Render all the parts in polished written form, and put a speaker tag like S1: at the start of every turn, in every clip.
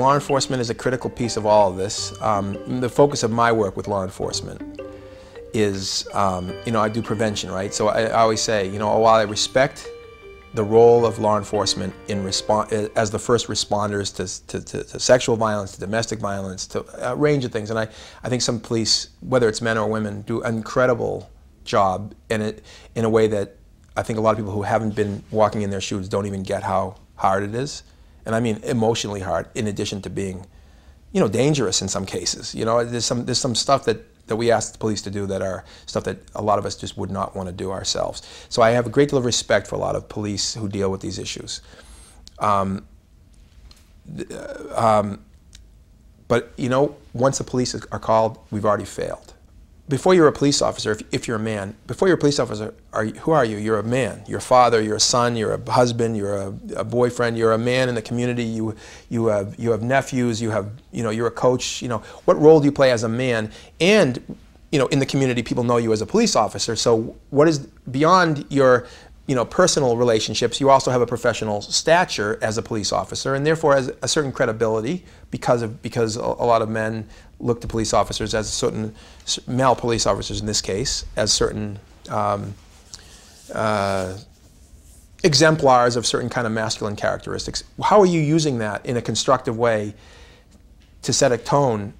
S1: law enforcement is a critical piece of all of this. The focus of my work with law enforcement is, I do prevention, right? So I always say, while I respect the role of law enforcement in as the first responders to sexual violence, to domestic violence, to a range of things, and I think some police, whether it's men or women, do an incredible job in a way that I think a lot of people who haven't been walking in their shoes don't even get how hard it is. And I mean emotionally hard, in addition to being, dangerous in some cases. There's some stuff that we ask the police to do that are stuff that a lot of us just would not want to do ourselves. So I have a great deal of respect for a lot of police who deal with these issues. But once the police are called, we've already failed. Before you're a police officer, if you're a man, before you're a police officer, who are you? You're a man. You're a father, you're a son, you're a husband, you're a boyfriend, you're a man in the community, you have nephews, you're a coach. What role do you play as a man? And in the community, people know you as a police officer. So what is beyond your personal relationships, you also have a professional stature as a police officer, and therefore has a certain credibility because a lot of men look to police officers as certain, male police officers in this case, as certain exemplars of certain kind of masculine characteristics. How are you using that in a constructive way to set a tone,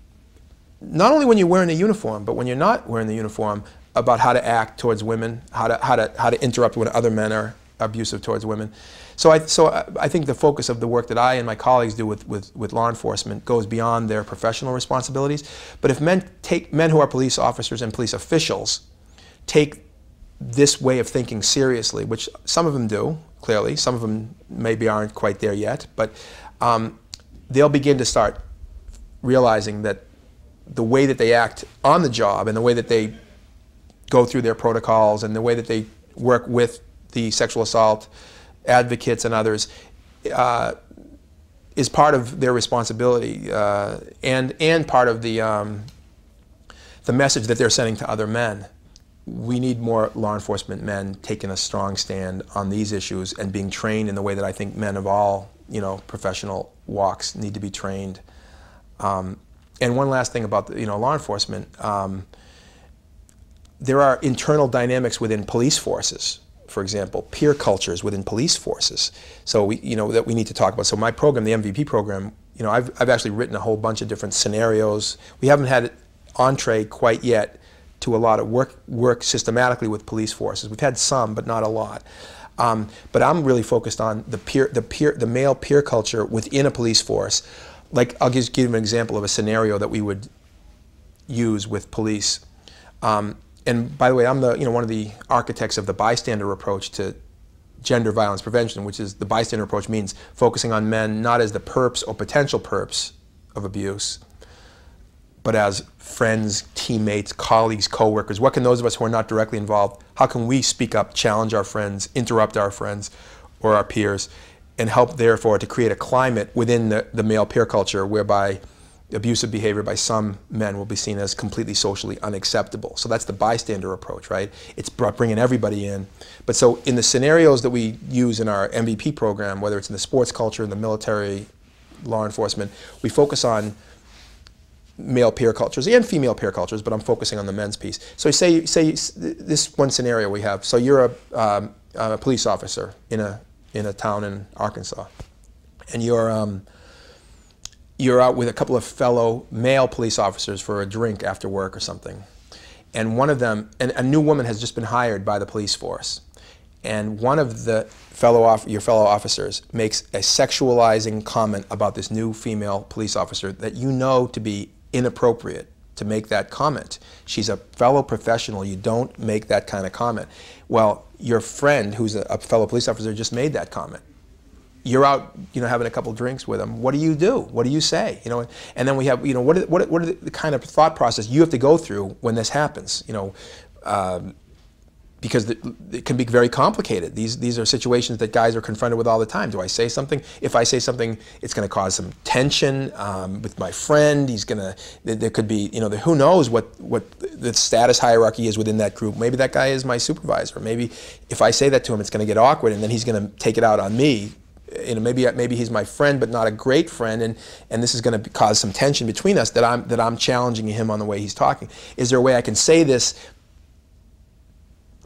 S1: not only when you're wearing a uniform, but when you're not wearing the uniform, about how to act towards women, how to interrupt when other men are abusive towards women. So I think the focus of the work that I and my colleagues do with law enforcement goes beyond their professional responsibilities. But if men who are police officers and police officials take this way of thinking seriously, which some of them do, clearly, some of them maybe aren't quite there yet, but they'll begin to start realizing that the way that they act on the job and the way that they go through their protocols and the way that they work with the sexual assault advocates and others is part of their responsibility and part of the message that they're sending to other men. We need more law enforcement men taking a strong stand on these issues and being trained in the way that I think men of all professional walks need to be trained. And one last thing about law enforcement. There are internal dynamics within police forces, for example, peer cultures within police forces. So that we need to talk about. So my program, the MVP program, I've actually written a whole bunch of different scenarios. We haven't had entree quite yet to a lot of work systematically with police forces. We've had some, but not a lot. But I'm really focused on the male peer culture within a police force. Like, I'll just give you an example of a scenario that we would use with police. And by the way, I'm one of the architects of the bystander approach to gender violence prevention, which is the bystander approach means focusing on men not as the perps or potential perps of abuse, but as friends, teammates, colleagues, co-workers. What can those of us who are not directly involved, how can we speak up, challenge our friends, interrupt our friends or our peers, and help therefore to create a climate within the male peer culture whereby abusive behavior by some men will be seen as completely socially unacceptable. So that's the bystander approach, right? It's bringing everybody in. But so in the scenarios that we use in our MVP program, whether it's in the sports culture, in the military, law enforcement, we focus on male peer cultures and female peer cultures, but I'm focusing on the men's piece. So say this one scenario we have. So you're a police officer in a town in Arkansas, and you're out with a couple of fellow male police officers for a drink after work or something. And one of them, and a new woman has just been hired by the police force. And one of your fellow officers makes a sexualizing comment about this new female police officer that you know to be inappropriate to make that comment. She's a fellow professional. You don't make that kind of comment. Well, your friend, who's a fellow police officer, just made that comment. You're out, having a couple drinks with them. What do you do? What do you say? And then we have, what are the kind of thought process you have to go through when this happens? Because it can be very complicated. These are situations that guys are confronted with all the time. Do I say something? If I say something, it's going to cause some tension with my friend. There could be, who knows what the status hierarchy is within that group. Maybe that guy is my supervisor. Maybe if I say that to him, it's going to get awkward, and then he's going to take it out on me you know, maybe he's my friend, but not a great friend, and this is going to cause some tension between us, that I'm challenging him on the way he's talking. Is there a way I can say this,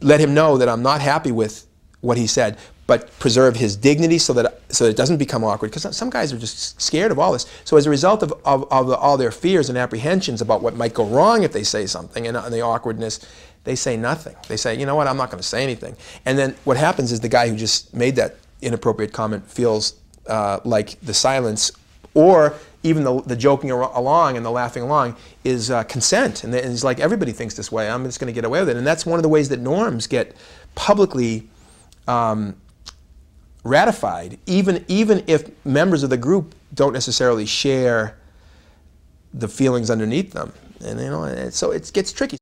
S1: let him know that I'm not happy with what he said, but preserve his dignity so that it doesn't become awkward? Because some guys are just scared of all this. So as a result of all their fears and apprehensions about what might go wrong if they say something, and the awkwardness, they say nothing. They say, you know what, I'm not going to say anything. And then what happens is the guy who just made that inappropriate comment feels like the silence, or even the joking along and the laughing along, is consent. And it's like, everybody thinks this way, I'm just going to get away with it. And that's one of the ways that norms get publicly ratified, even if members of the group don't necessarily share the feelings underneath them. And you know, so it gets tricky.